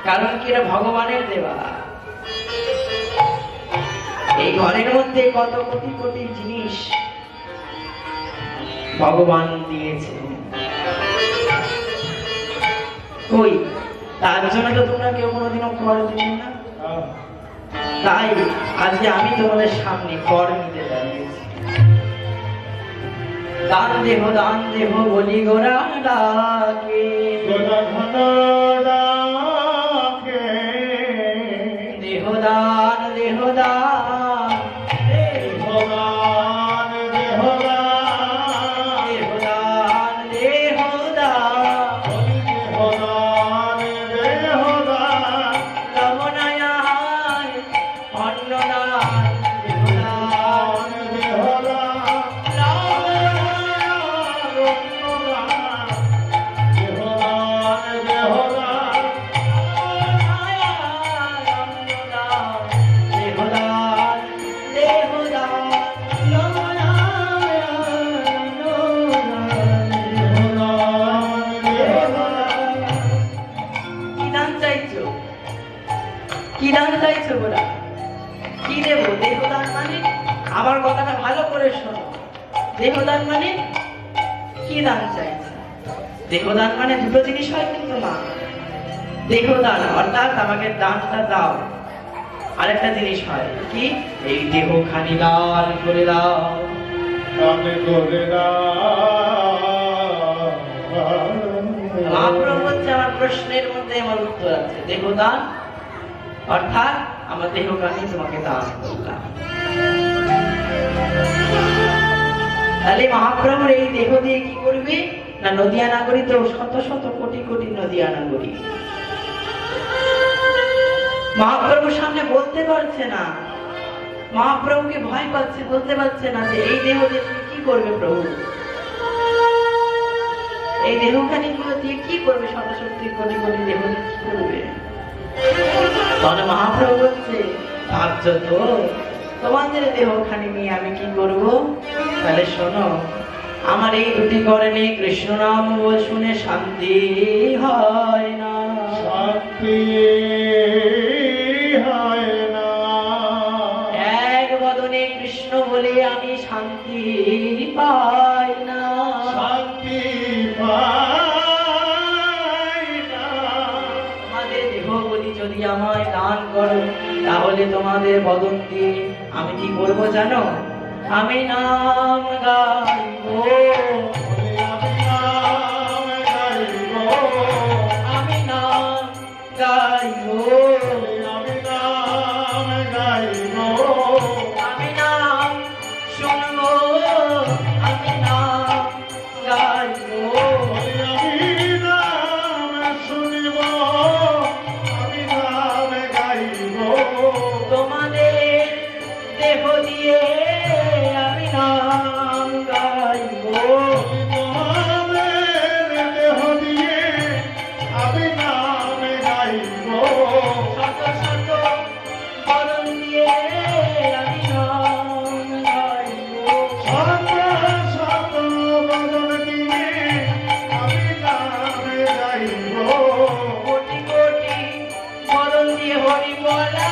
কারণ কি এরা ভগবানের দেওয়া। এই ঘরের মধ্যে কত কোটি কোটি জিনিস ভগবান দিয়েছে, কই তার জন্য তো তোমরা কেউ কোনোদিনও কর দিবে না। তাই আজকে আমি তোমাদের সামনে কর নিতে দাঁড়িয়েছি। দান দেহ বলি গোরা ডাকে, দেহদান দেহদান দেহদান দেহদান দেহদান দেহদান দেহদান রমনায়ায় অন্নদান দেহদান কি দান চাইছো বলা? কি দেব? দেহদান মানে, আমার কথাটা ভালো করে শোনো, দেহদান মানে কি দান চাইছো? দেহদান মানে দুটো জিনিস হয় কিন্তু মা। দেহদান অর্থাৎ আমাকে দানটা দাও, আরেকটা জিনিস হয় কি, এই দেহখানি দান করে দাও। মহাপ্রভু হচ্ছে আমার প্রশ্নের মধ্যে আমার উত্তর আছে। দেহদান অর্থাৎ আমার দেহখানি তোমাকে দান করলাম। তাহলে মহাপ্রভুর এই দেহ দিয়ে কি করবে না, নদিয়া নাগরী তো শত শত কোটি কোটি নদিয়া নাগরী মহাপ্রভুর সামনে বলতে পারছে না, মহাপ্রভুকে ভয় পাচ্ছে, বলতে পারছে না যে এই দেহ দিয়ে তুমি কি করবে প্রভু, এই দেহখানি গুলো দিয়ে কি করবে, শত শক্তি কোটি কোটি দেহ দিয়ে কি করবে। তখন মহাপ্রভু বলছে ভাবছ তো তোমাদের দেহখানি নিয়ে আমি কি করব? তাহলে শোনো, আমার এই দুটি করণে কৃষ্ণ নাম শুনে শান্তি হয় না, শান্তি হয় না। এক বদনে কৃষ্ণ বলে আমি শান্তি পাই না, শান্তি পাই না। তোমাদের দেহ বলি যদি আমায় দান করো, তাহলে তোমাদের বদন দিয়ে আমি কি করবো জানো? আমি নাম গাইবো, আমি নাম গাইবো, আমি নাম শুনবো, আমি নাম গাইবো, আমি নাম শুনবো, আমি নাম গাইবো। তোমাদের দেহ দিয়ে আমি নাম গাইবো, তোমাদের দেহ দিয়ে আমি নাম গাইবো। শত শত বদন দিয়ে আমি নাম গাইবো, শত শত বদন দিয়ে আমি নাম গাইবো। কোটি কোটি বদন দিয়ে হরি বলা